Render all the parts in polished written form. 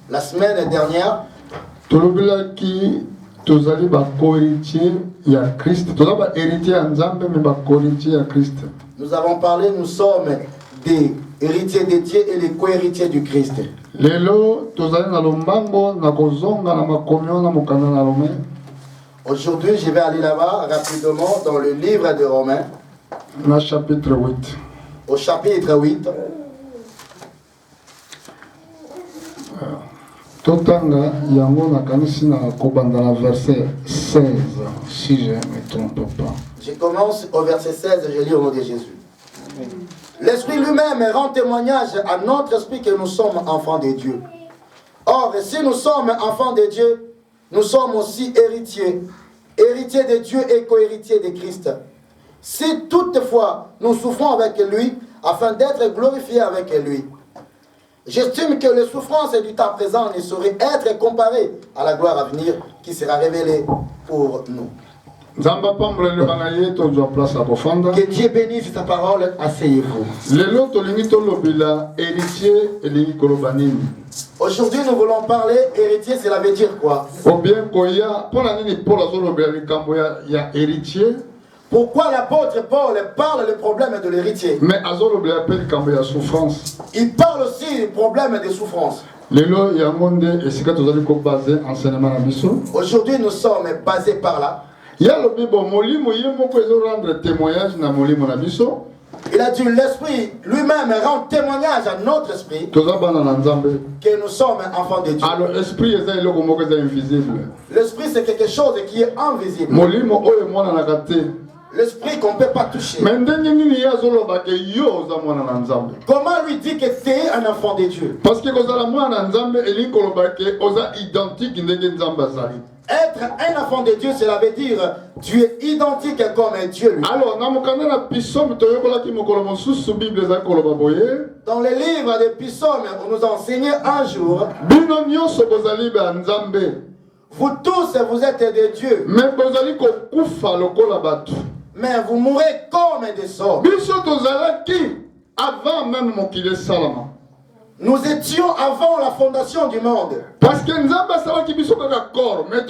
La semaine dernière, nous avons parlé, nous sommes des héritiers de Dieu et les co-héritiers du Christ. Aujourd'hui, je vais aller là-bas rapidement dans le livre de Romains, chapitre 8. Au chapitre 8. Totanga yango na kanisi na kobanda na verset 16 si je ne me trompe pas. Je commence au verset 16 et je lis au nom de Jésus. L'Esprit lui-même rend témoignage à notre esprit que nous sommes enfants de Dieu. Or, si nous sommes enfants de Dieu, nous sommes aussi héritiers, héritiers de Dieu et co-héritiers de Christ. Si toutefois nous souffrons avec lui, afin d'être glorifiés avec lui. J'estime que les souffrances du temps présent ne sauraient être comparées à la gloire à venir qui sera révélée pour nous. Que Dieu bénisse sa parole, asseyez-vous. Aujourd'hui, nous voulons parler héritier, cela veut dire quoi? Pourquoi l'apôtre Paul parle du problème de l'héritier? Il parle aussi du problème des souffrances. Aujourd'hui, nous sommes basés par là. Il a dit l'esprit lui-même rend témoignage à notre esprit que nous sommes enfants de Dieu. Alors l'esprit c'est quelque chose qui est invisible. L'esprit qu'on ne peut pas toucher. Comment lui dit que tu es un enfant de Dieu? Parce que être un enfant de Dieu, cela veut dire tu es identique comme Dieu lui. Alors, dans le livre des psaumes, on nous a enseigné un jour. Vous tous, vous êtes des dieux. Mais vous mourrez comme des sorts. Avant même nous étions avant la fondation du monde. Parce que nous avons mais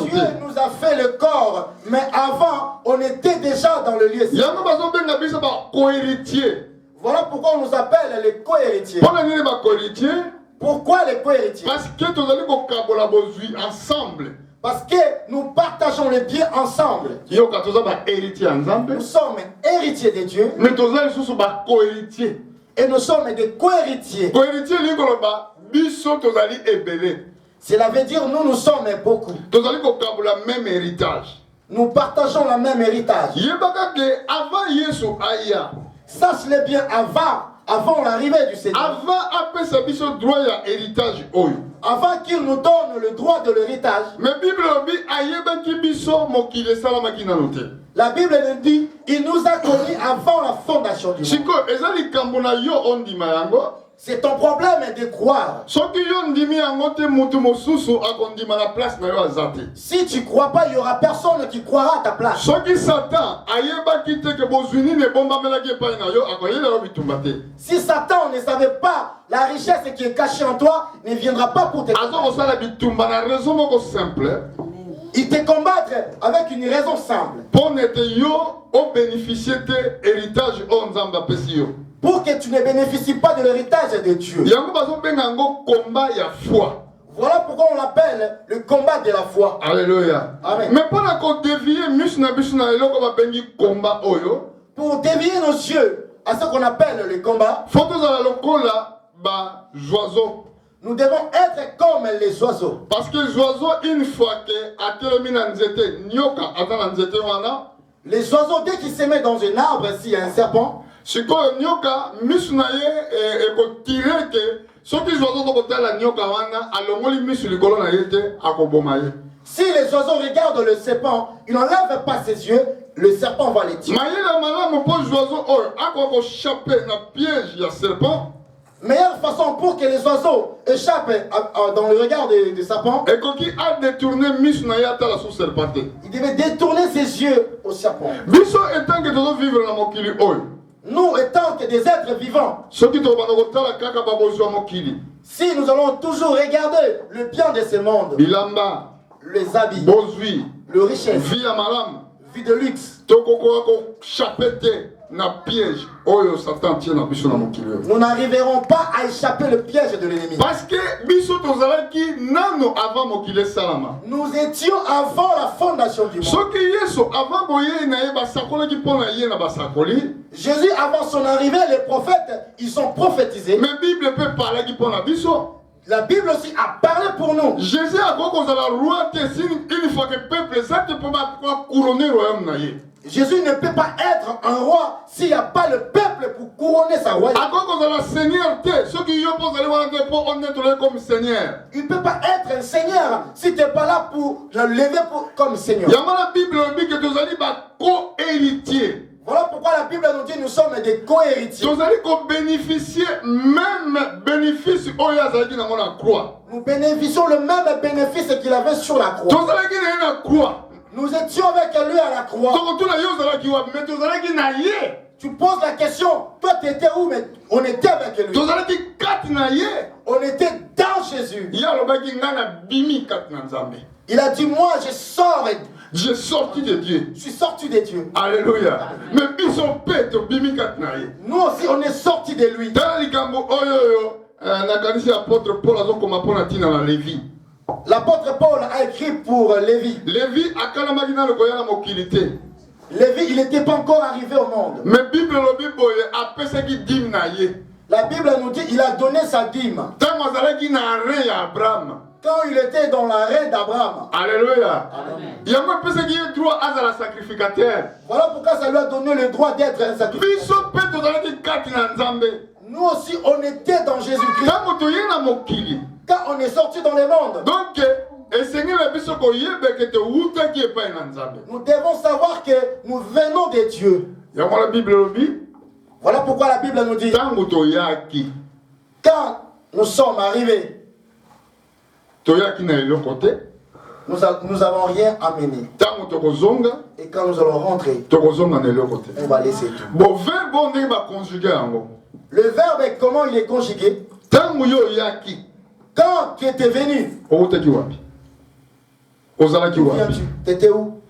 Dieu nous a fait le corps, mais avant, on était déjà dans le lieu saint. Voilà pourquoi on nous appelle les co-héritiers. Pourquoi les co-héritiers? Parce que nous allons ensemble. Parce que nous partageons les biens ensemble. Nous sommes héritiers de Dieu. Et nous sommes des co-héritiers. Cela veut dire nous sommes beaucoup. Nous partageons le même héritage. Sache-le bien avant l'arrivée du Seigneur. Avant qu'il nous donne le droit de l'héritage. La Bible nous dit, il nous a connus avant la fondation du monde. C'est ton problème de croire. Si tu ne crois pas, il n'y aura personne qui croira à ta place. Si Satan ne savait pas la richesse qui est cachée en toi, ne viendra pas pour te il te combattre avec une raison simple. Pour que tu ne bénéficies pas de l'héritage de Dieu. Voilà pourquoi on l'appelle le combat de la foi. Alléluia. Amen. Mais pour dévier nos yeux à ce qu'on appelle le combat, nous devons être comme les oiseaux. Parce que les oiseaux, une fois que les oiseaux, dès qu'ils se mettent dans un arbre, s'il y a un serpent, si les oiseaux regardent le serpent, ils n'enlèvent pas ses yeux, le serpent va les tuer. Meilleure façon pour que les oiseaux échappent dans le regard du serpent, il devait détourner ses yeux au serpent. nous étant que des êtres vivants, soki tokobanda kotala kaka babozwa mokili si nous allons toujours regarder le bien de ce monde, bilamba les habits, bozwi le richesse, vi ya malamu vie de luxe, tokokoka kochape te na piège oyo satan tie na biso na mokili oyo. nous n'arriverons pas à échapper le piège de l'ennemi. Parce que biso tozalaki nano avant mokili esalama. Nous étions avant la fondation du monde. Soki yesu avant boye na ye basakolaki mpo na ye na basakoli. Jésus, avant son arrivée, les prophètes, ils ont prophétisé. Mais Bible peut parler qui pour la biso. La Bible aussi a parlé pour nous. Jésus a dit que la roi une fois que le peuple ça ne peut pas couronner le royaume na ye. Jésus ne peut pas être un roi s'il n'y a pas le peuple pour couronner sa royauté. Il ne peut pas être un seigneur si tu n'es pas là pour le lever comme seigneur. Voilà pourquoi la Bible nous dit que nous sommes des co-héritiers. Nous bénéficions le même bénéfice qu'il avait sur la croix. Nous étions avec lui à la croix. Tu poses la question, toi tu étais où? Mais on était avec lui. On était dans Jésus. Il a dit, moi je sors. J'ai sorti de Dieu. Je suis sorti de Dieu. Alléluia. Mais nous aussi on est sorti de lui. L'apôtre Paul a écrit pour Lévi. Lévi, il n'était pas encore arrivé au monde. La Bible nous dit qu'il a donné sa dîme. Quand il était dans la reine d'Abraham. Alléluia. Voilà pourquoi ça lui a donné le droit d'être un sacrificateur. Nous aussi, on était dans Jésus-Christ. Quand on est sorti dans le monde. Donc, nous devons savoir que nous venons de Dieu. Voilà pourquoi la Bible nous dit. Quand nous sommes arrivés, nous n'avons rien amené. Et quand nous allons rentrer, on va laisser tout. Le verbe, comment il est conjugué? Quand tu étais venu, tu étais où?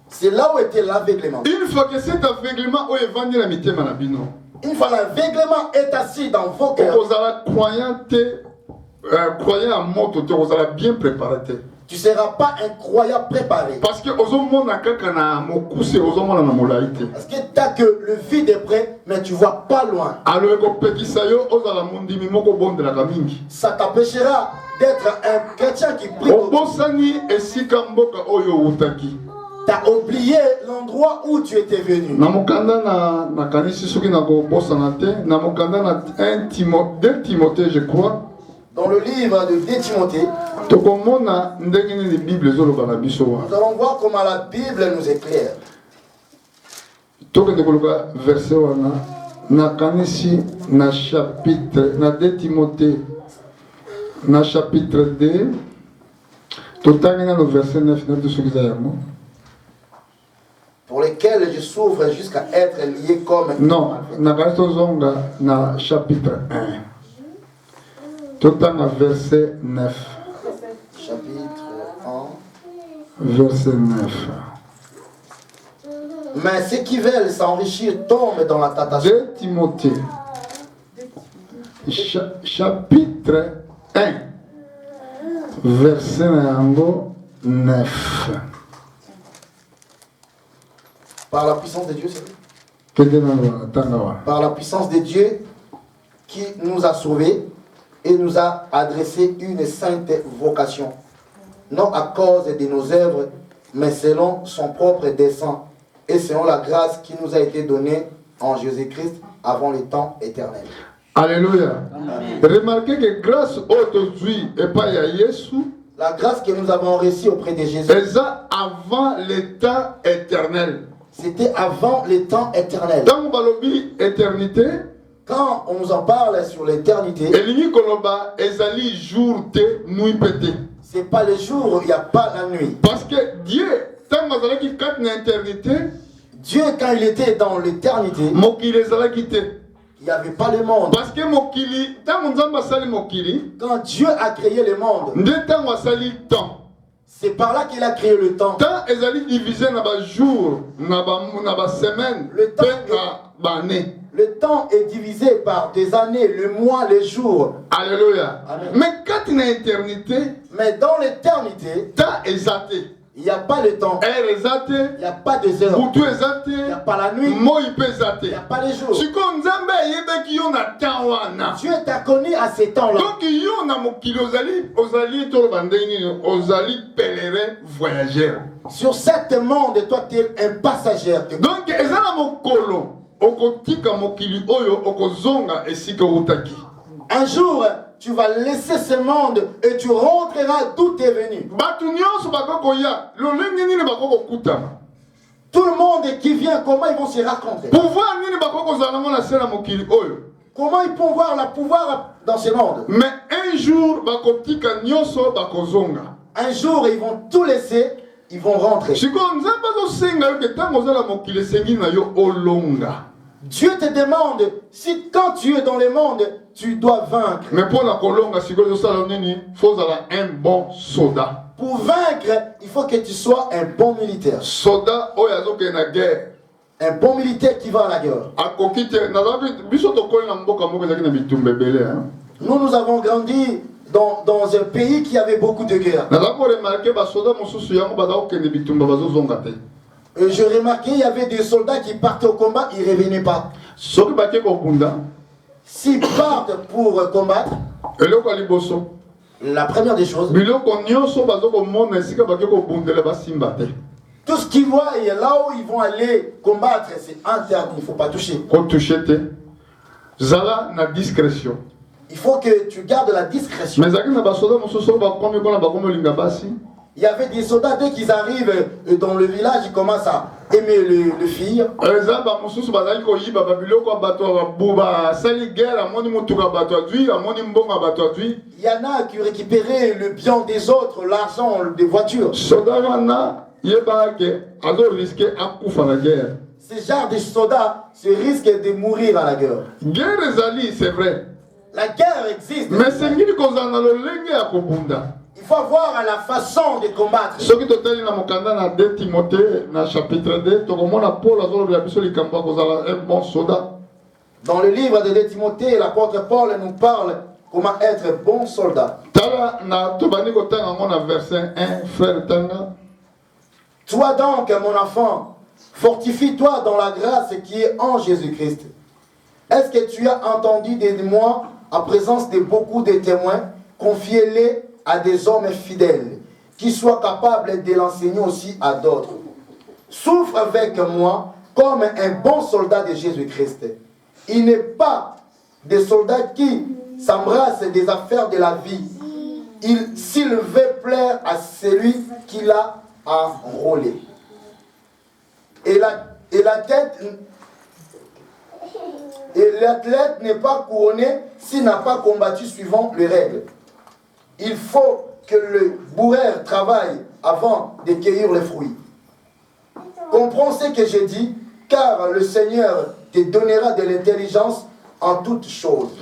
C'est là où était l'aveuglement. Une fois que cet aveuglement est vendu à mitema na bino. Une fois l'aveuglement est assis dans vos cœurs. Croyant à moto, tu seras bien préparé. Tu ne seras pas un croyant préparé. Parce que parce que tu n'as que le vide est près, mais tu ne vois pas loin. Ça t'empêchera d'être un chrétien qui prie. Tu as oublié l'endroit où tu étais venu. Timothée, je crois. Dans le livre de 2 Timothée, nous allons voir comment la Bible nous éclaire. Verset na chapitre na 2 Timothée na chapitre 2 totangina no verset 9 pour lesquels je souffre jusqu'à être lié comme non na na chapitre 1 totanga verset 9 chapitre 1 verset 9. Mais ceux qui veulent s'enrichir tombent dans la tentation. 2 Timothée, chapitre 1, verset 9. Par la puissance de Dieu, c'est vrai. Par la puissance de Dieu qui nous a sauvés et nous a adressé une sainte vocation. Non à cause de nos œuvres, mais selon son propre dessein. Et selon la grâce qui nous a été donnée en Jésus-Christ avant le temps éternel. Alléluia. Amen. Remarquez que grâce aujourd'hui et pas à Jésus. La grâce que nous avons reçue auprès de Jésus. C'est avant le temps éternel. C'était avant le temps éternel. Dans balobi éternité. Quand on nous en parle sur l'éternité. C'est pas le jour où il n'y a pas la nuit. Parce que Dieu. Dieu, quand il était dans l'éternité, mokili ezalaki te. il n'y avait pas le monde. Parce que mokili, ntango nzambe asali mokili, Quand Dieu a créé le monde, nde ntango asali temps. c'est par là qu'il a créé le temps. Temps ezali divisé na ba jour, na ba semaine, Le temps pe na ba année. Le temps est divisé par des années, le mois, les jours. Alléluia. Amen. Mais quand il y a éternité, Mais dans l'éternité, temps exacté. il n'y a pas le temps. Heure exacté, Il n'y a pas de heures. butu exacté, Il n'y a pas la nuit. moi peut Il exacté. n'y a pas les jours. Siko nzambe yebeki yo na temps wana. Dieu t'a connu à ces temps-là. Donc yo na mokili ozali to bandeni ozali pèlerin voyageur. Sur cette monde, toi, tu es un passager. Donc ezala mokolo okotika mokili oyo okozonga esika utaki. Un jour, tu vas laisser ce monde et tu rentreras d'où tu es venu. Batu nyonso bakoko ya lolenge nini bakoko kutama. Tout le monde qui vient, comment ils vont se rencontrer? Pouvoir nini bakoko zalamo na sela mokili oyo. Comment ils vont voir le pouvoir dans ce monde? Mais un jour bakotika nyonso bakozonga. Un jour, ils vont tout laisser, ils vont rentrer. Siko nzamba zosenga yo ke tango zala mokili sengi na yo olonga. Dieu te demande si quand tu es dans le monde, tu dois vaincre. Mais pour la kolonga siko zosala nini, faut zala un bon soldat. Pour vaincre, il faut que tu sois un bon militaire. Soldat oyo azoke na guerre. Un bon militaire qui va à la guerre. Akoki te nazali biso tokoli na mboka moko ezalaki na bitumba ebele. Nous avons grandi dans un pays qui avait beaucoup de guerres. Nazali koremarke basoda mosusu yango baza kokende bitumba bazozonga te. Je remarquais il y avait des soldats qui partaient au combat, ils ne revenaient pas. Soki bake kobunda, S'ils partent pour combattre, eloko ya liboso. la première des choses, Biloko nyonso bazokomona esika bake kobundela basimba te. tout ce qu'ils voient et là où ils vont aller combattre, c'est interdit, il ne faut pas toucher. Kotouche te. Zala na discrétion. Il faut que tu gardes la discrétion. Mais zaki na basoda mosusu bakomi kona bakomi olinga basi. Il y avait des soldats, dès qu'ils arrivent dans le village, ils commencent à aimer le fille. Eza ba mosusu bazali koyiba ba biloko ya bato buba sali guerre amoni mutuka bato adui amoni mbonga bato adui. Il y en a qui récupéraient le bien des autres, l'argent des voitures. Soda wana yeba ke azo risquer akufa na guerre. Ce genre de soldats se risquent de mourir à la guerre. Guerre ezali c'est vrai. La guerre existe. Mais sengili kozala na lolenge ya kobunda. Il faut voir la façon de combattre. Soki totali na mokanda na 2 Timothée na chapitre 2 tokomona Paul azolobela biso likambo kozala un bon soldat. Dans le livre de 2 Timothée, l'apôtre Paul nous parle comment être bon soldat. Tala na tobani kotanga ngo na verset 1 frère tanga. Toi donc, mon enfant, fortifie-toi dans la grâce qui est en Jésus-Christ. Est-ce que tu as entendu de moi, en présence de beaucoup de témoins, confiez-les à des hommes fidèles, qui soient capables de l'enseigner aussi à d'autres. Souffre avec moi comme un bon soldat de Jésus-Christ. Il n'est pas des soldats qui s'embrassent des affaires de la vie. S'il veut plaire à celui qui l'a enrôlé. Et l'athlète n'est pas couronné s'il n'a pas combattu suivant les règles. Il faut que le bourreur travaille avant de cueillir les fruits. Comprends ce que j'ai dit, car le Seigneur te donnera de l'intelligence en toutes choses.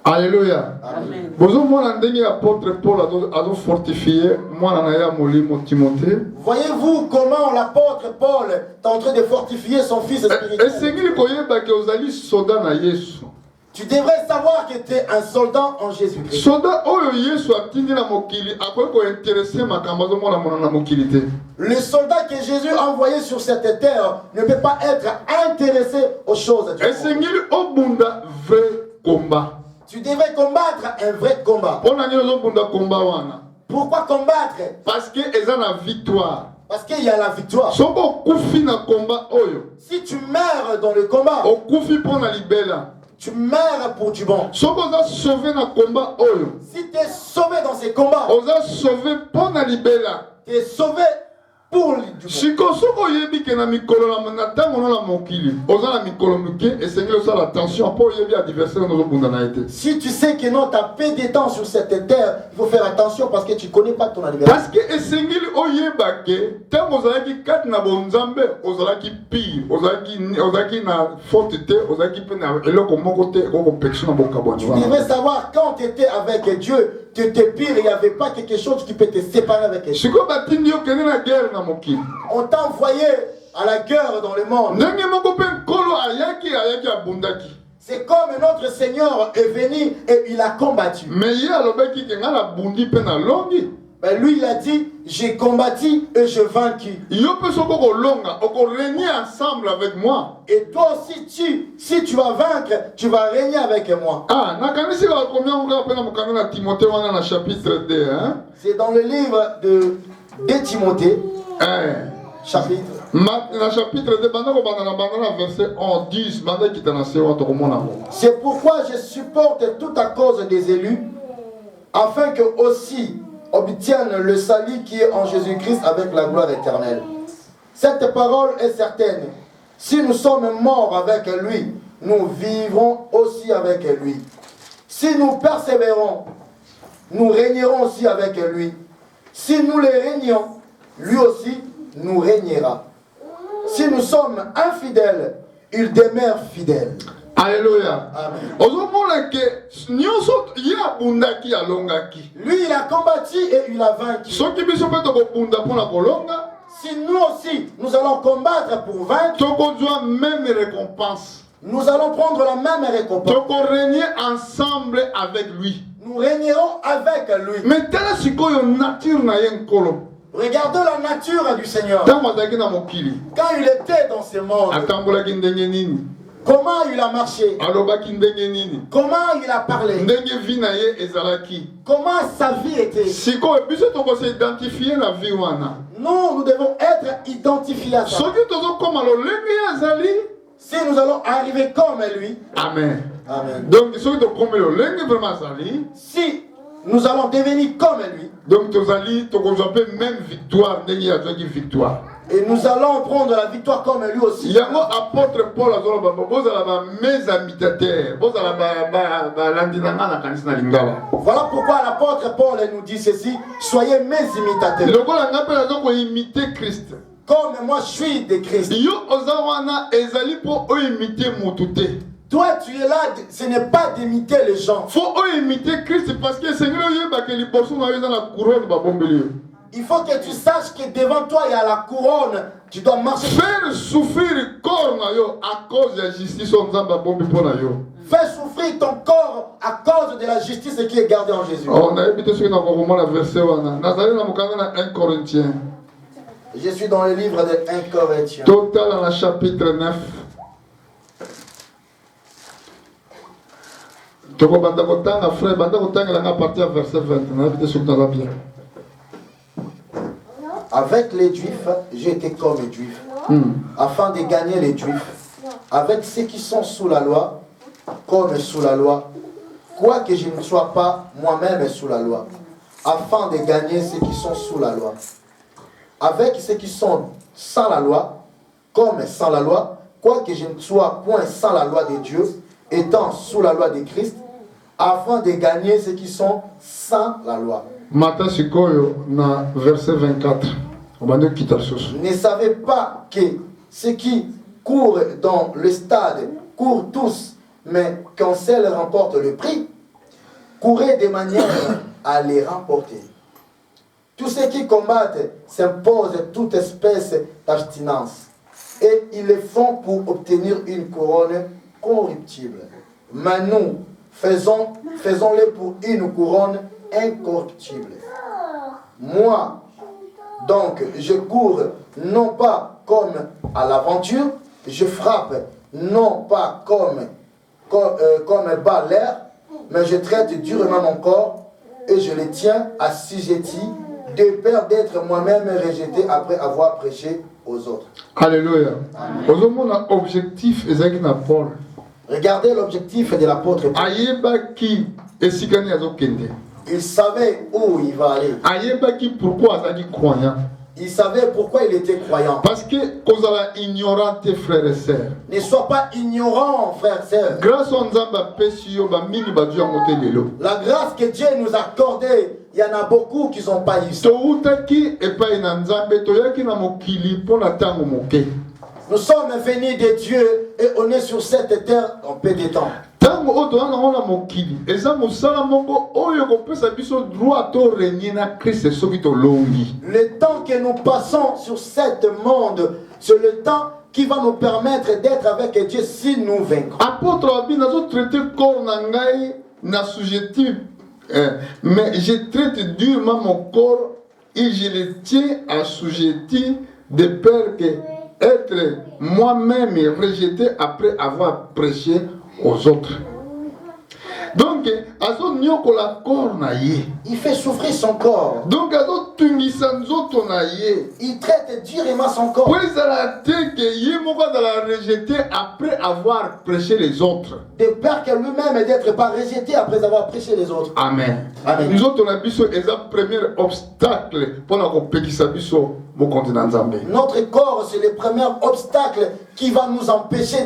Alléluia. Amen. Bozo mwana ndenge apôtre Paul azo fortifier mwana na ya molimo Timothée. Voyez-vous comment l'apôtre Paul est en train de fortifier son fils spirituel. Esengili koyeba ke ozali soldat na Yesu. Tu devrais savoir que tu es un soldat en Jésus-Christ. Soldat oyo Yesu atindi na mokili akoki kointeresse makambo azomona mona na mokili te. Le soldat que Jésus a envoyé sur cette terre ne peut pas être intéressé aux choses du monde. Esengili obunda vrai combat. Tu devrais combattre un vrai combat. Pona nini ozobunda combat wana? Pourquoi combattre? Parce que eza na victoire. Parce qu'il y a la victoire. Soko okufi na combat oyo. Si tu meurs dans le combat, Okufi pona libela. tu meurs pour du bon. Soko oza sauvé na combat oyo. Si tu es sauvé dans ces combats, Oza sauvé pona libela. tu es sauvé pour du monde. Sikosoko yebi ke na mikolo na tango na mokili. Oza na mikolo muke esengeli osala attention po yebi adversaire no zobunda na ete. Si tu sais que non, tu as peu de temps sur cette terre, il faut faire attention parce que tu ne connais pas ton adversaire. Parce que esengeli oyeba ke tango ozalaki kati na bonzambe ozalaki pire, ozalaki na faute te, ozalaki pe na eloko moko te ko pection na bokabwani. Tu devrais savoir quand tu étais avec Dieu, tu étais pire, il n'y avait pas quelque chose qui peut te séparer avec Dieu. Siko batindi yo kende na guerre na mokili. On t'a envoyé à la guerre dans le monde. Ndenge moko pe nkolo ayaki abundaki. C'est comme notre Seigneur est venu et il a combattu. Mais ye alobaki ke nga na bundi pe na longi. Ben lui il a dit, j'ai combattu et j'ai vaincu. Yo pe soko ko longa, oko régner ensemble avec moi. Et toi aussi, si tu vas vaincre, tu vas régner avec moi. Ah, nakanisi ka combien on va pena mokanga na Timothée wana na chapitre 2 hein. C'est dans le livre de Timothée. Chapitre. Na chapitre 2 bandako bandana verset 11 10 banda kitana sewa to komona. C'est pourquoi je supporte toute à cause des élus afin que aussi obtiennent le salut qui est en Jésus-Christ avec la gloire éternelle. Cette parole est certaine. Si nous sommes morts avec lui, nous vivrons aussi avec lui. Si nous persévérons, nous régnerons aussi avec lui. Si nous le régnons, lui aussi nous régnera. Si nous sommes infidèles, il demeure fidèle. Alléluia. Amen. Lui, il a combattu et il a vaincu. Si nous aussi, nous allons combattre pour vaincre, même récompense. nous allons prendre la même récompense. Régner ensemble avec lui. Nous régnerons avec lui. Mais telle nature na yenkolo. Regardons la nature du Seigneur. Quand il était dans ce monde, comment il a marché? Comment il a parlé? Comment sa vie était? Nous devons être identifiés à ça. Si nous allons arriver comme lui, Amen. Amen. Donc, si nous allons devenir comme lui, donc tu allons même victoire, victoire. Et nous allons prendre la victoire comme lui aussi. Il y a un apôtre Paul, mes imitateurs. Voilà pourquoi l'apôtre Paul nous dit ceci: soyez mes imitateurs. Comme moi je suis de Christ. Toi tu es là, ce n'est pas d'imiter les gens. Il faut imiter Christ parce que Seigneur il faut que tu saches que devant toi il y a la couronne. Tu dois marcher. Faire souffrir corps à cause de la justice. Fais souffrir ton corps à cause de la justice qui est gardée en Jésus. On a évité ce que nous avons la verset 1 Corinthiens. Je suis dans le livre de 1 Corinthiens. Total dans le chapitre 9. Avec les Juifs, j'étais comme les Juifs, afin de gagner les Juifs. Avec ceux qui sont sous la loi, comme sous la loi, quoique je ne sois pas moi-même sous la loi, afin de gagner ceux qui sont sous la loi. Avec ceux qui sont sans la loi, comme sans la loi, quoique je ne sois point sans la loi de Dieu, étant sous la loi de Christ, afin de gagner ceux qui sont sans la loi. Matthieu Sikoyo, na verset 24. Ne savez pas que ceux qui courent dans le stade courent tous, mais qu'un seul remporte le prix. Courez de manière à les remporter. Tous ceux qui combattent s'imposent toute espèce d'abstinence, et ils le font pour obtenir une couronne corruptible. Mais nous, faisons-le pour une couronne incorruptible. Moi, donc, je cours non pas comme à l'aventure, je frappe non pas comme bat l'air, mais je traite durement mon corps et je le tiens assujetti de peur d'être moi-même rejeté après avoir prêché aux autres. Alléluia. Objectif Paul. Regardez l'objectif de l'apôtre Paul. Il savait où il va aller. Pourquoi Il savait pourquoi il était croyant. Parce que kozala ignorant tes frères et sœurs. Ne sois pas ignorant, frères et sœurs. Grâce à Nzamba pesio ba mingi ba Dieu ngote lelo. La grâce que Dieu nous a accordée, il y en a beaucoup qui n'ont pas eu ça. To utaki epai na Nzambe to yaki na mokili pona tango moke. Nous sommes venus de Dieu et on est sur cette terre en peu de temps. Tango oto wana ngona mokili eza mosala moko oyo kopesa biso droit to régner na Christ soki to longi. Le temps que nous passons sur ce monde, c'est le temps qui va nous permettre d'être avec Dieu si nous vaincrons. Apôtre Abi nazo traiter corps na ngai na sujetif mais je traite durement mon corps et je le tiens assujetti de peur que être moi-même rejeté après avoir prêché aux autres. Donc, azo nyoko la corps na ye. Il fait souffrir son corps. Donc, azo tungisa nzoto na ye. Il traite durement son corps. Pour la tête que ye moko da la rejeter après avoir prêché les autres. De peur que lui-même d'être pas rejeté après avoir prêché les autres. Amen. Amen. Nous autres, on a biso eza premier obstacle pour la kopekisa biso mo continent Nzambe. Notre corps, c'est le premier obstacle qui va nous empêcher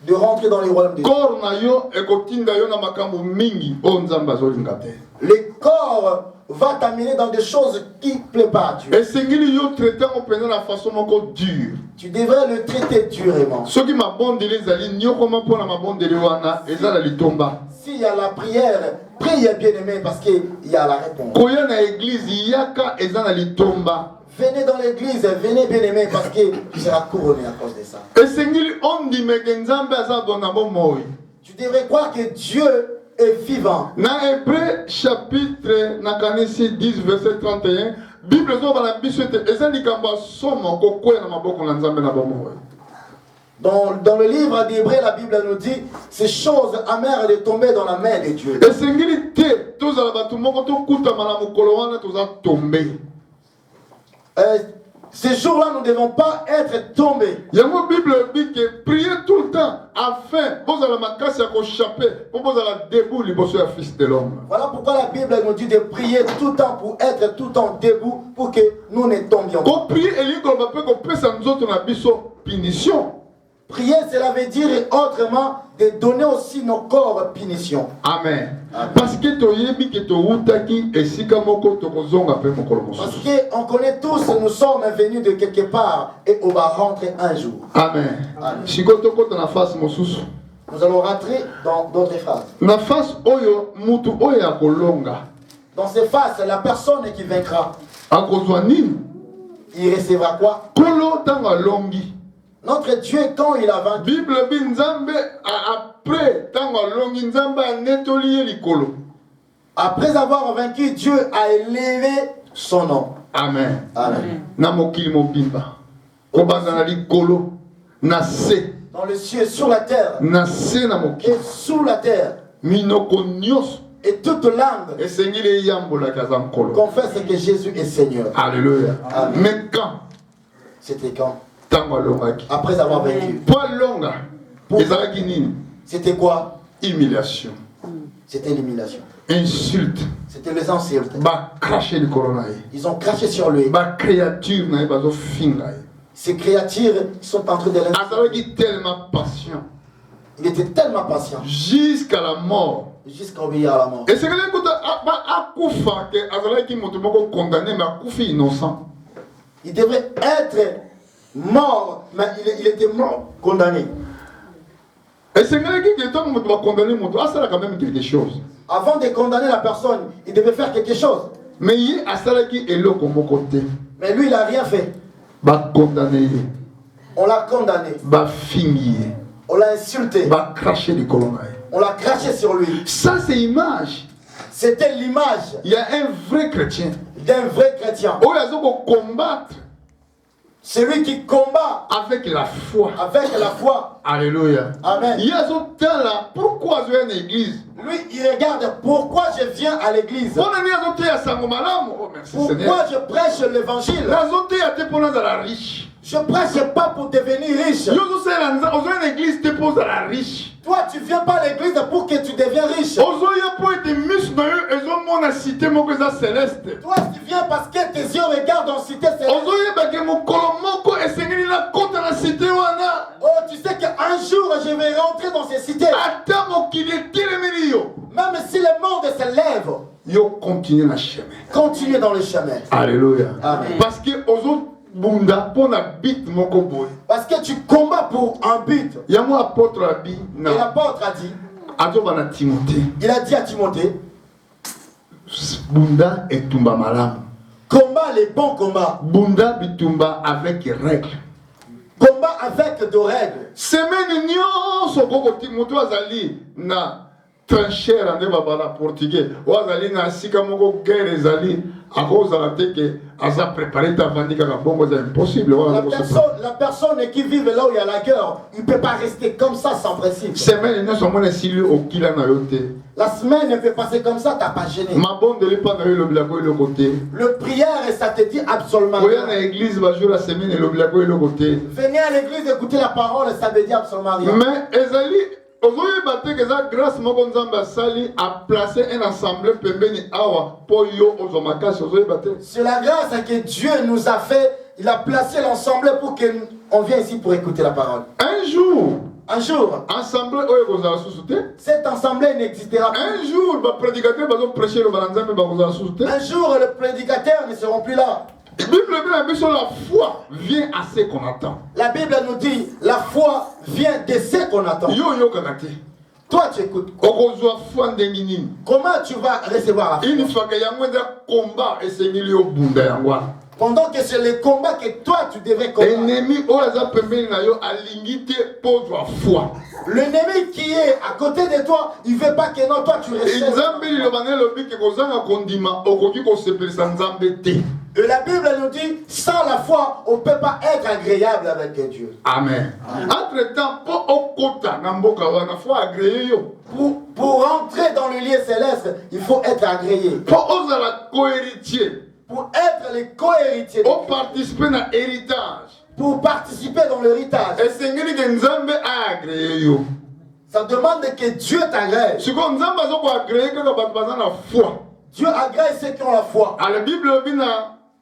de rentrer dans le royaume de Dieu. Corps na yo ekotinda yo na makambo mingi o Nzambe azolinga te. Le corps va t'amener dans des choses qui ne plaisent pas à Dieu. Et sengili yo traiter en prenant la façon moko dure. Tu devrais le traiter durement. Ce qui m'a bon délai zali nyoko ma pona ma bon délai wana eza la litomba. S'il y a la prière, priez bien aimé parce qu'il y a la réponse. Koya na église yaka eza na litomba. Venez dans l'église, venez bien aimé parce que tu seras couronné à cause de ça. Et sengili on dit mais Nzambe aza bona bo moi. Tu devrais croire que Dieu est vivant. Na Hébreu chapitre na kanisi 10 verset 31 Bible zo bana biso te eza likambo somo ko kwela na maboko na Nzambe na bo moi. Dans le livre d'Hébreu, la Bible nous dit ces choses amères de tomber dans la main de Dieu. Et sengili te tozala batu moko to kutama na mokolo wana toza tomber. Ces jours-là, nous ne devons pas être tombés. Il y a une Bible qui dit que priez tout le temps afin vous allez ma casse à échapper pour vous allez debout les bosses fils de l'homme. Voilà pourquoi la Bible nous dit de prier tout le temps pour être tout le temps debout pour que nous ne tombions pas. Pour prier et lire comme on peut ça nous autres on a biso punition. Prier, cela veut dire autrement de donner aussi nos corps punition. Amen. Parce que tu yebi que tu utaki et si comme tu kozonga pe mokolo mosusu. Parce qu'on connaît tous, nous sommes venus de quelque part et on va rentrer un jour. Amen. Si tu kota na face mosusu. Nous allons rentrer dans d'autres phases. Na face oyo mutu oyo ya kolonga. Dans ces phases, la personne qui vaincra, Akozwa nini? il recevra quoi? Kolo tanga longi. Notre Dieu, quand il a vaincu, Bible bi Nzambe après tango longi Nzambe netoli likolo. après avoir vaincu, Dieu a élevé son nom. Amen. Amen. Na mokili mobimba. Kobanda na likolo na se. Dans le ciel, sur la terre, Na se na mokili. et sous la terre, Minoko nyos. et toute langue Esengile yambola kaza nkolo. confesse que Jésus est Seigneur. Alléluia. Amen. Mais quand C'était quand? tango longaki. Après avoir vaincu. Pas longa. Ezalaki nini? C'était quoi? Humiliation. C'était l'humiliation. Insulte. C'était les insultes. Ba cracher likolo na ye. Ils ont craché sur lui. Ba créature na ye bazo finga ye. Ces créatures sont en train de l'insulter. Azalaki tellement patient. Il était tellement patient Jusqu'à la mort. jusqu'à obéir à la mort. Et c'est que l'écoute akufa que azalaki moto moko condamné mais akufi innocent. Il devait être mort, mais il était mort, condamné. Et c'est que tant que moto va condamner moto, ça a quand même quelque chose. Avant de condamner la personne, il devait faire quelque chose. Mais il a salaki eloko moko te. Mais lui, il n'a rien fait. Ba condamné, On l'a condamné. ba fingi, On l'a insulté. ba cracher les colonnes. On l'a craché sur lui. Ça c'est image. C'était l'image Il y a un vrai chrétien. d'un vrai chrétien. Oh, il a combattre Celui qui combat avec la foi. avec la foi. Alléluia. Amen. Il y a ce temps là. Pourquoi je viens à l'église? Lui, il regarde pourquoi je viens à l'église. Oh, merci Seigneur. Pourquoi je prêche l'évangile. Je prêche pas pour devenir riche. Toi, tu viens pas à l'église pour que tu deviens riche. Toi, tu viens parce que tes yeux regardent en cité céleste. que mokolo moko esengeli nakota na cité wana. Oh, tu sais qu'un jour je vais rentrer dans ces cités. Ata mokili etelemeli yo. Même si le monde se lève, Yo continue na chemin. continue dans le chemin. Alléluia. Amen. Parce que ozo bunda pona bit moko boy. Parce que tu combats pour un but. Yango apôtre abi Et na l'apôtre a dit, azoba na Timothée. il a dit à Timothée, Bunda etumba malamu. combat les bons combats. Bunda bitumba avec règle. Combat avec de règles. Semaine nyonso koko Timothée azali na tranchère ande babala portugais. Wazali na sika moko guerre ezali akozala te ke aza préparé ta vandika ka bongo c'est impossible. La personne qui vit là où il y a la guerre, il ne peut pas rester comme ça sans principe. Semaine nyonso mona sili okila na yo te. La semaine ne peut passer comme ça, tu n'as pas gêné. Ma bonde li pa na yo lobilako le côté. Le prière, et ça te dit absolument Oya rien. na église ba jour la semaine lobilako le côté. Venez à l'église écouter la parole, ça veut dire absolument rien. Mais ezali ozoyeba te ke eza grâce moko nzambe asali a placé un assemblée pembeni awa po yo ozwa makasi ozoyeba te. C'est la grâce que Dieu nous a fait. Il a placé l'ensemble pour qu'on vienne ici pour écouter la parole. Un jour assemblée oyo kozala susu te. Cette assemblée n'existera plus. Un jour ba prédicateur bazo prêcher le banzambe ba kozala susu te. Un jour, les prédicateurs ne seront plus là. La foi vient à ce qu'on attend. La Bible nous dit, la foi vient de ce qu'on attend. Toi, tu écoutes. Comment tu vas recevoir la foi? Pendant que c'est le combat que toi, tu devrais combattre. L'ennemi qui est à côté de toi, il ne veut pas que non, toi, tu restes. Et la Bible nous dit, sans la foi, on ne peut pas être agréable avec Dieu. Amen. Entre-temps, pour entrer dans le lieu céleste, il faut être agréé. Pour être les co-héritiers. Pour participer à l'héritage. Pour participer dans l'héritage. Ça demande que Dieu t'agrée. Dieu agrée ceux qui ont la foi. La Bible dit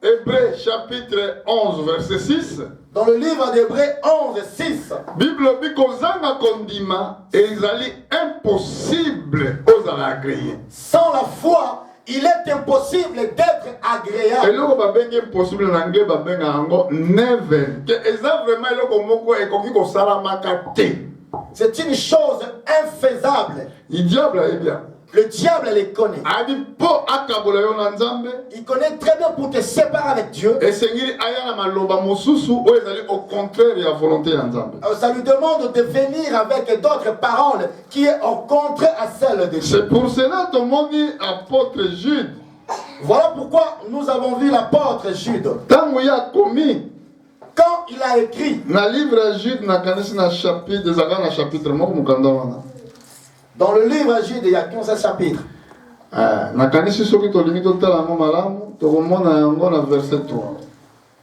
Hébreux chapitre 11 verset 6. Dans le livre d'Hébreux 11 6. Bible dit kozanga kondima ezali impossible aux agréés. Sans la foi, il est impossible d'être agréable. Et là, on va bien impossible en anglais, on va bien en never. C'est une chose infaisable. Le diable est bien. Le diable les connaît. Il connaît très bien pour te séparer avec Dieu. Et ça lui demande de venir avec d'autres paroles qui est au contraire à celle de Dieu. C'est pour cela que mon apôtre Jude. Voilà pourquoi nous avons vu l'apôtre Jude. Quand il a écrit dans le livre Jude, dans le livre Jude, il y a 15 chapitres.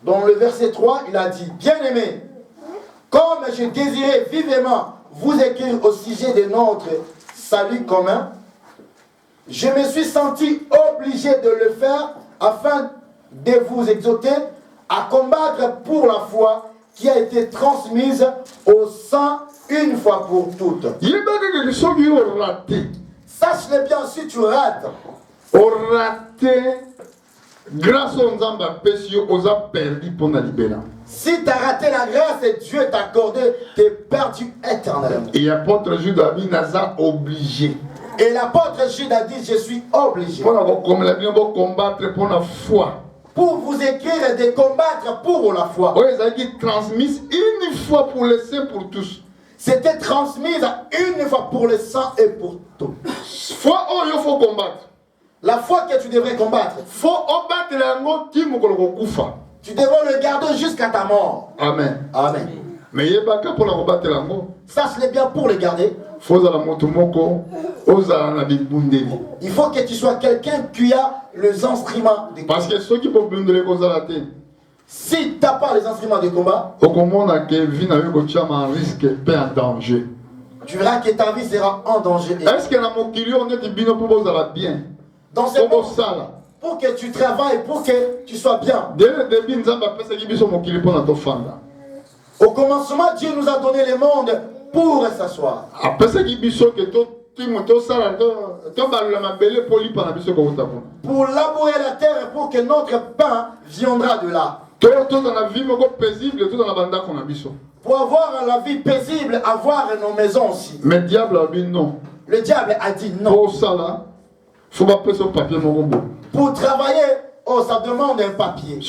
Dans le verset 3, il a dit, bien-aimés, comme je désirais vivement vous écrire au sujet de notre salut commun, je me suis senti obligé de le faire afin de vous exhorter à combattre pour la foi qui a été transmise aux saints une fois pour toutes. Sache-le bien, si tu rates, grâce au Nzamba Pesio, on a perdu pour la libération. Si tu as raté la grâce et Dieu t'a accordé, tu es perdu éternellement. Et l'apôtre Jude a dit, Naza obligé. Et l'apôtre Jude a dit, je suis obligé. Pour combattre pour la foi. Pour vous écrire et de combattre pour la foi. Oui, ça a été transmis une fois pour les saints, pour tous. C'était transmis une fois pour les saints et pour tous. Foi, oh, il faut combattre. La foi que tu devrais combattre. Faut combattre la mort qui m'a tu devrais le garder jusqu'à ta mort. Amen. Amen. Mais il n'y a pas qu'à pour la combattre la mort. Sache-le bien pour le garder. Il faut que tu sois quelqu'un qui a les instruments de combat. Parce que ceux qui peuvent blinder les causes à la tête. Si tu n'as pas les instruments de combat, tu verras que ta vie sera en danger. Est-ce que dans mon on est bien? Dans ce monde, pour que tu travailles, pour que tu sois bien. Dès le début, nous avons fait ce biso mokili pour notre fanda. Au commencement, Dieu nous a donné le monde pour s'asseoir. Après ce biso que pour labourer la terre et pour que notre pain viendra de là. Pour avoir la vie paisible, avoir nos maisons aussi. Mais le diable a dit non. Le diable a dit non. Pour travailler, oh, ça demande un papier.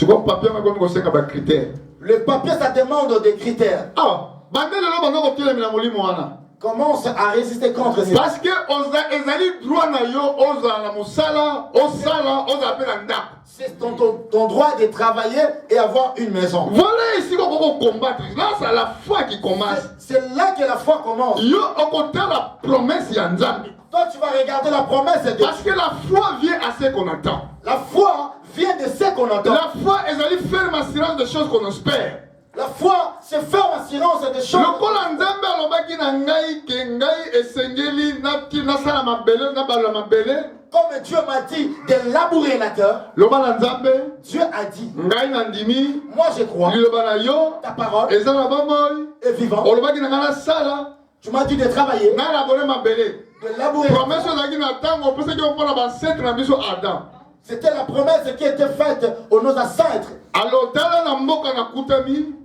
Le papier, ça demande des critères. Commence à résister contre ces. Parce que c'est ton droit de travailler et avoir une maison. Voilà ici qu'on va combattre. Là, c'est la foi qui commence. C'est là que la foi commence. Yo, au contraire, la promesse y a toi, tu vas regarder la promesse de Dieu. Parce que la foi vient à ce qu'on attend. La foi vient de ce qu'on attend. La foi est allée faire assurance des choses qu'on espère. La foi, c'est faire assurance des choses. Comme Dieu m'a dit de labourer la terre, Dieu a dit, moi je crois, ta parole est vivante. Tu m'as dit de travailler, de labourer. C'était la promesse qui était faite aux nos ancêtres.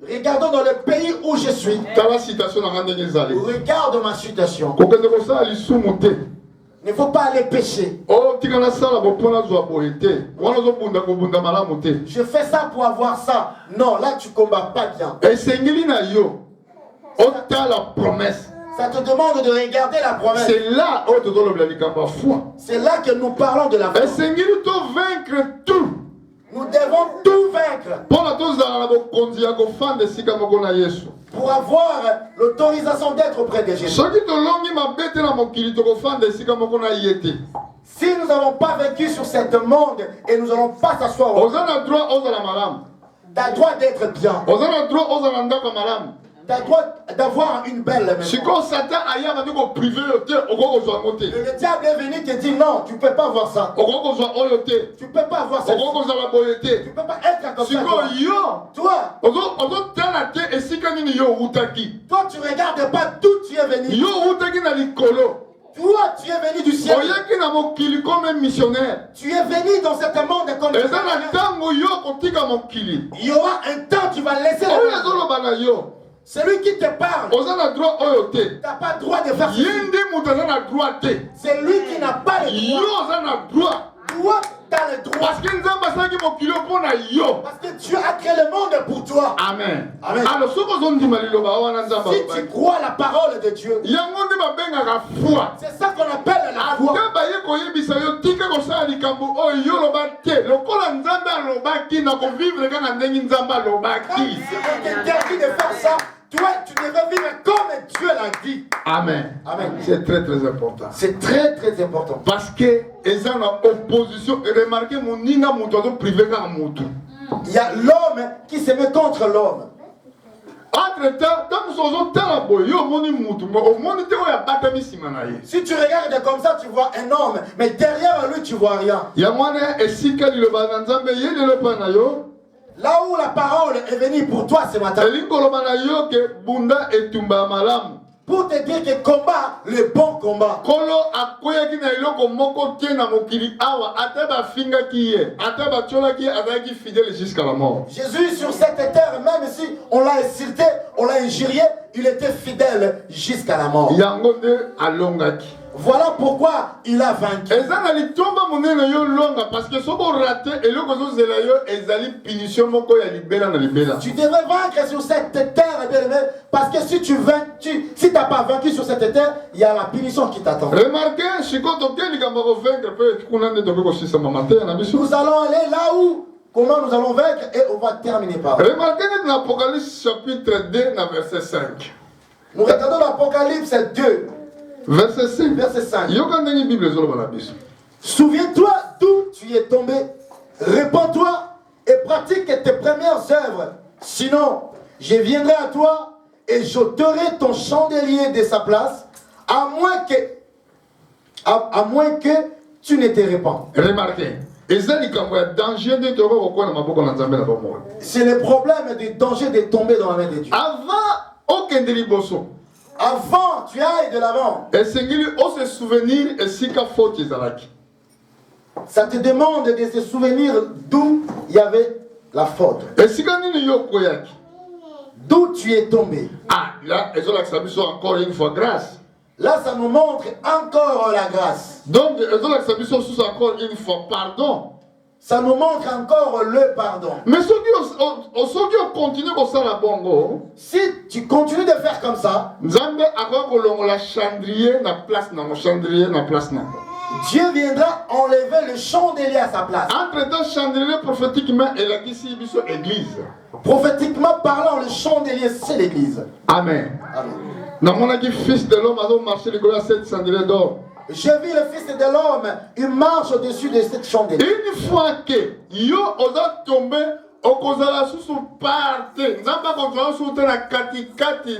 Regardons dans le pays où je suis. Regarde ma situation. Il ne faut pas aller pécher. Je fais ça pour avoir ça. Non, là tu ne combats pas bien. Ça te demande de regarder la promesse. C'est là où tu dois la foi. C'est là que nous parlons de la foi. Vaincre tout. Nous devons tout vaincre. Pour avoir l'autorisation d'être auprès de Jésus. Si nous n'avons pas vécu sur ce monde et nous n'allons pas s'asseoir, tu as droit d'être bien. Tu as droit d'avoir une belle maison. Le diable est venu te dire non, tu ne peux pas avoir ça. Tu ne peux pas avoir ça. Tu ne peux pas être comme ça. Toi, tu ne regardes pas d'où tu es venu. Toi, tu es venu du ciel. Tu es venu dans ce monde comme il y aura un temps, tu vas laisser la vie. Celui qui te parle, tu n'as pas le droit de faire ça. C'est lui qui n'a pas le droit. Toi, tu as le droit. Parce que Dieu a créé le monde pour toi. Amen. Amen. Alors, si tu crois la parole de Dieu, c'est ça qu'on appelle la foi. Si on t'interdit de faire ça, toi, tu devrais vivre comme Dieu l'a dit. Amen. Amen. C'est très très important. C'est très très important. Parce que ils ont opposition. Remarquez mon nina mon privé dans mon tout. Il y a l'homme qui se met contre l'homme. Si tu regardes comme ça, tu vois un homme, mais derrière lui, tu vois rien. Là où la parole est venue pour toi ce matin, pour te dire que combat le bon combat. Jésus sur cette terre, même si on l'a insulté, on l'a injurié, il était fidèle jusqu'à la mort. Voilà pourquoi il a vaincu. Tu devrais vaincre sur cette terre, bien-aimé, parce que si tu n'as pas vaincu sur cette terre, il y a la punition qui t'attend. Remarquez, nous allons aller là où, comment nous allons vaincre, et on va terminer par. Remarquez dans l'Apocalypse chapitre 2, verset 5. Nous regardons l'Apocalypse 2. Verset 5. Verset 5. Souviens-toi d'où tu es tombé. Répands-toi et pratique tes premières œuvres. Sinon, je viendrai à toi et j'ôterai ton chandelier de sa place, à moins que tu ne te répands. Remarquez. C'est le problème du danger de tomber dans la main de Dieu. Avant, Avant, tu ailles de l'avant. Ça te demande de se souvenir d'où il y avait la faute. D'où tu es tombé. Ah, là, encore une fois grâce. Là, ça nous montre encore la grâce. Donc, encore une fois pardon. Ça nous montre encore le pardon. Mais ceux qui continuent comme ça, si tu continues de faire comme ça, Dieu viendra enlever le chandelier à sa place. Entre-temps, chandelier prophétiquement, elle a ici église. Prophétiquement parlant, le chandelier, c'est l'église. Amen. Amen. Dans mon fils de l'homme a marché le à cette chandelier d'or. J'ai vu le fils de l'homme, il marche au-dessus de cette chandelier. Une fois que yo osa tombé, okozala susu parte, nzamba konzala susu na kati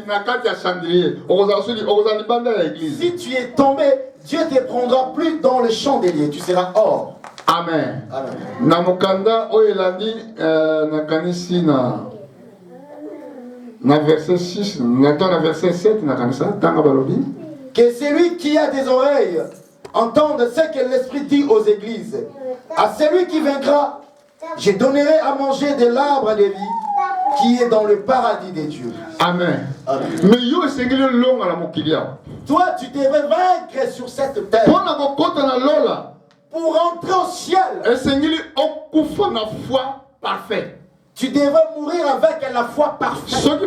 na kati ya chandelier. Okozala banda ya église. Si tu es tombé, Dieu ne te prendra plus dans le chandelier, tu seras hors. Amen. Amen. Na mukanda oyelandi na kanisi na verset 6, na verset 7 na kanisa tanga balobi. Que celui qui a des oreilles entende ce que l'Esprit dit aux églises. À celui qui vaincra, je donnerai à manger de l'arbre de vie qui est dans le paradis des dieux. Amen. Amen. Mais yo esengeli longa na mokilia. Toi, tu devrais vaincre sur cette terre. Pour rentrer au ciel, esengeli okufa na foi parfaite. tu devrais mourir avec la foi parfaite. Si on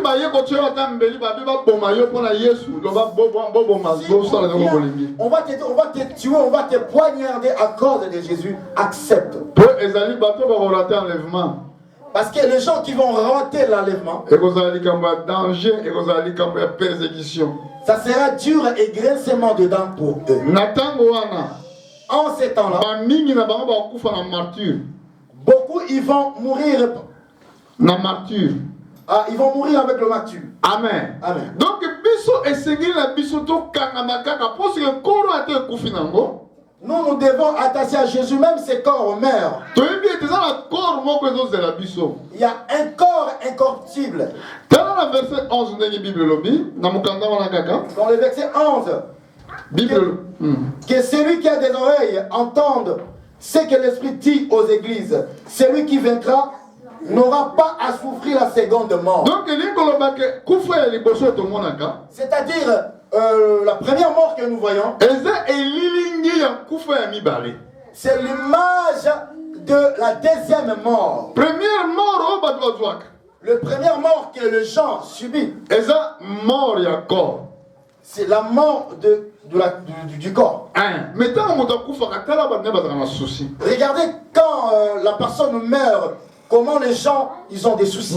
va te tuer, on va te poignarder à cause de Jésus. Accepte. Parce que les gens qui vont rater l'enlèvement, ça sera dur et grincement dedans pour eux. En ces temps-là, beaucoup ils vont mourir. Na martyr. Ah, ils vont mourir avec le martyr. Amen. Amen. Donc, biso esengeli na biso to kangamakaka parce que koro ate kufi nango. Nous devons attacher à Jésus même ses corps meurent. Il y a un corps incorruptible. Dans le verset 11 de la Bible, dans le verset 11, que celui qui a des oreilles entende ce que l'Esprit dit aux églises. Celui qui vaincra n'aura pas à souffrir la seconde mort. Donc, c'est-à-dire la première mort que nous voyons, c'est l'image de la deuxième mort. Première mort, le première mort que les gens subissent, c'est la mort du corps. Regardez quand la personne meurt, comment les gens ils ont des soucis.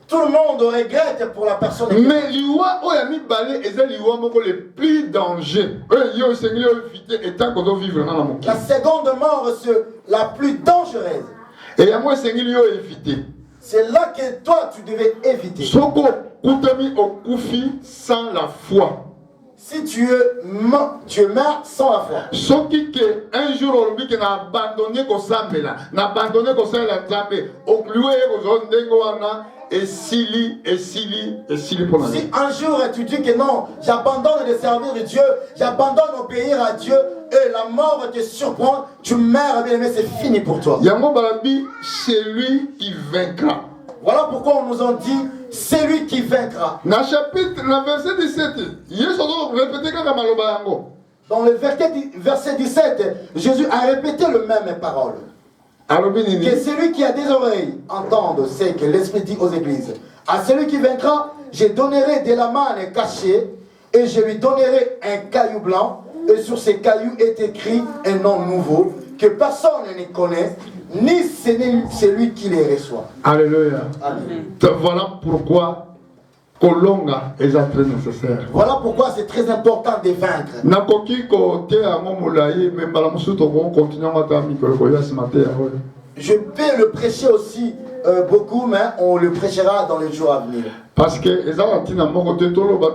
Tout le monde regrette pour la personne. Mais l'Iwa Oyami Balé est le plus dangereux. La seconde mort, c'est la plus dangereuse. Et à moi, c'est éviter. C'est là que toi, tu devais éviter. Soko Koutami Okufi sans la foi. Si tu meurs sans la foi. Soki que un jour on lui n'a abandonné ko sambela, n'a abandonné ko la nzambe, oklué ko zondengo wana et sili pour la vie. Si un jour tu dis que non, j'abandonne de servir de Dieu, j'abandonne d'obéir à Dieu et la mort te surprend, tu meurs, bien aimé, c'est fini pour toi. Yango balabi, c'est lui qui vaincra. Voilà pourquoi on nous a dit, c'est lui qui vaincra. Dans le chapitre, dans le verset 17, dans le verset 17, Jésus a répété le même parole. Que celui qui a des oreilles entende ce que l'Esprit dit aux églises. À celui qui vaincra, je donnerai de la manne cachée et je lui donnerai un caillou blanc. Et sur ces cailloux est écrit un nom nouveau que personne ne connaît, ni celui qui les reçoit. Alléluia. Amen. Voilà pourquoi Kolonga est très nécessaire. Voilà pourquoi c'est très important de vaincre. Je Je peux le prêcher aussi beaucoup, mais on le prêchera dans les jours à venir. Parce que les Argentins m'ont dit toloba,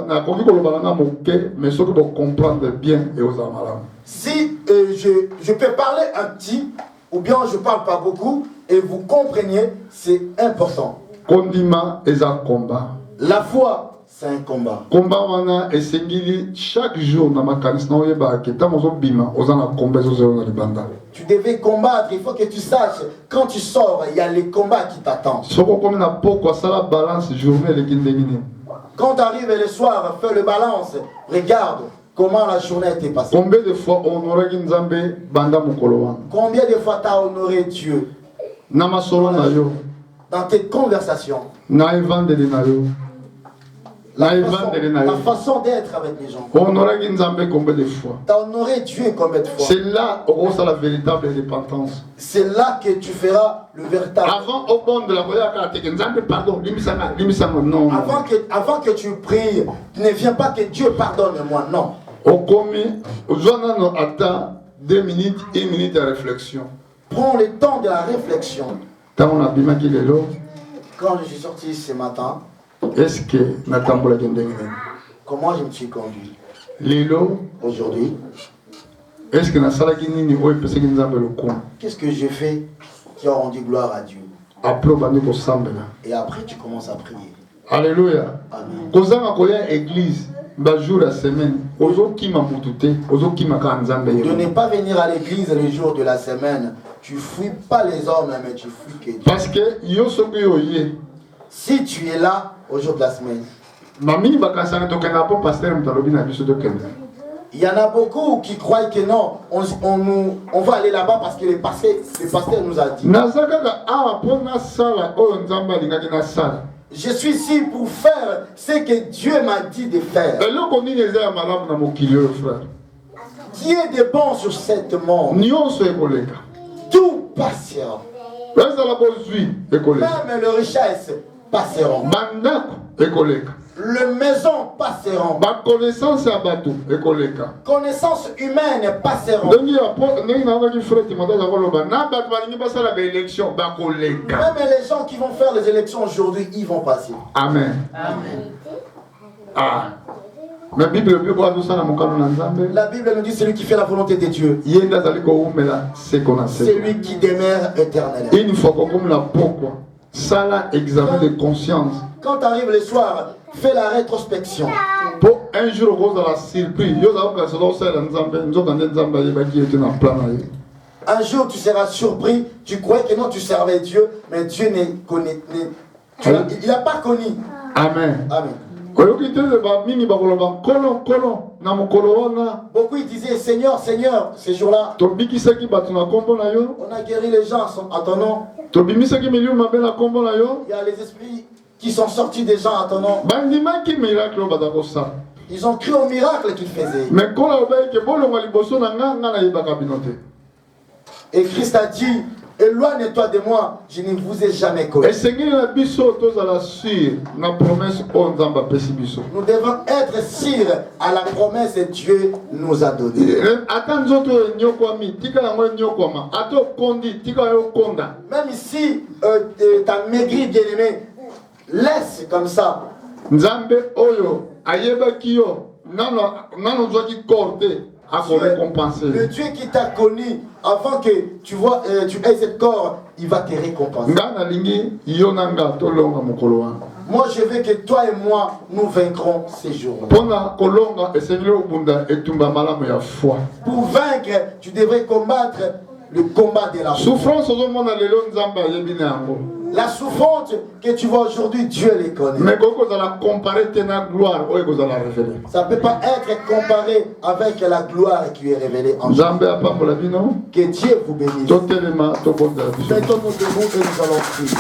na koki koloba na moke, mais ceux qui vont comprendre bien et aux amaram. Si je peux parler un petit, ou bien je parle pas beaucoup, et vous compreniez, c'est important. Kondima est un combat. La foi, c'est un combat. Combat wana esengili chaque jour na makanisi na oyeba ke ta mozo bima ozana combat zo na libanda. Tu devais combattre, il faut que tu saches, quand tu sors, il y a les combats qui t'attendent. Soko comme na poko sala balance journée le kindengini. Quand tu arrives le soir, fais le balance, regarde comment la journée était passée. Combien de fois honoré Nzambe banda mukolo wana? Combien de fois tu as honoré Dieu Na masolo na yo, dans tes conversations, na evangeli na yo. la façon d'être avec les gens. Honoré Nzambe combien de fois? Tu as honoré Dieu combien de fois? C'est là où ça la véritable repentance. C'est là que tu feras le véritable. Avant au bon de la voyage Nzambe pardon, limisanga non. Avant que tu pries, tu ne viens pas que Dieu pardonne-moi, non. Au commis, aux no attend 2 minutes, 1 minute de réflexion. Prends le temps de la réflexion. Quand on a bima qui est là, quand je suis sorti ce matin, est-ce que natambola kendenge? comment je me suis conduit Lelo aujourd'hui? est-ce que nasala kinini oyo peseki Nzambe lokumu? Qu'est-ce que j'ai fait qui a rendu gloire à Dieu? Après bandi kosambela. Et après tu commences à prier. Alléluia. Amen. Kozanga koya église ba jour la semaine, ozokima mutu te, ozokima ka Nzambe De yo. ne pas venir à l'église les jours de la semaine, tu fuis pas les hommes, mais tu fuis que Dieu. Parce que yo soki oye, Si tu es là au jour de la semaine, mamini bakasanga tokenda po pasteur mutalobi na biso tokenda. il y en a beaucoup qui croient que non, on va aller là-bas parce que le pasteur nous a dit. Nazakaka awa po nasala oyo Nzambe alingaki nasala. Je suis ici pour faire ce que Dieu m'a dit de faire. Eloko nini eza ya malamu na mokili oyo frère? Qui est de bon sur cette monde? Nyonso ekoleka. Tout passera. Ezala bozwi ekoleka. Même les richesses passeront. Bandako ekoleka. Les maisons passeront. Ba connaissance ya bato ekoleka. Connaissances humaines passeront. Ndenge nazaki frère Timothée akoloba na bato balingi basala ba élection bakoleka. Même les gens qui vont faire les élections aujourd'hui, ils vont passer. Amen. Amen. Ah. Mais Bible bi kwa dosana mokano na Nzambe. La Bible nous dit celui qui fait la volonté de Dieu. Yenda azali ko umela c'est qu'on a C'est lui qui demeure éternellement. Une fois qu'on comme la pourquoi sala examen de conscience. Quand tu arrives le soir, fais la rétrospection. Pour un jour rose à la surprise, yo za ka solo sala Nzambe, nzoka Nzambe yeba ki était na plan na ye. Un jour tu seras surpris, tu croyais que non tu servais Dieu, mais Dieu il n'a pas connu. Amen. Amen. Beaucoup ils disaient Seigneur, Seigneur, ces jours-là. On a guéri les gens à ton nom. Il y a les esprits qui sont sortis des gens à ton nom. Ils ont cru au miracle qu'il faisait. Et Christ a dit, éloigne-toi de moi, je ne vous ai jamais connu. Nous devons être sûrs à la promesse que Dieu nous a donnée. Même si tu as maigri, bien-aimé, laisse comme ça. Le Dieu qui t'a connu avant que tu vois, tu aies ce corps, il va te récompenser. Moi je veux que toi et moi nous vaincrons ces jours-là. Pour vaincre, tu devrais combattre le combat de la souffrance. La souffrance que tu vois aujourd'hui, Dieu les connaît. Ça ne peut pas être comparé avec la gloire qui est révélée en Dieu. Que Dieu vous bénisse. Mettons-nous debout et nous allons prier.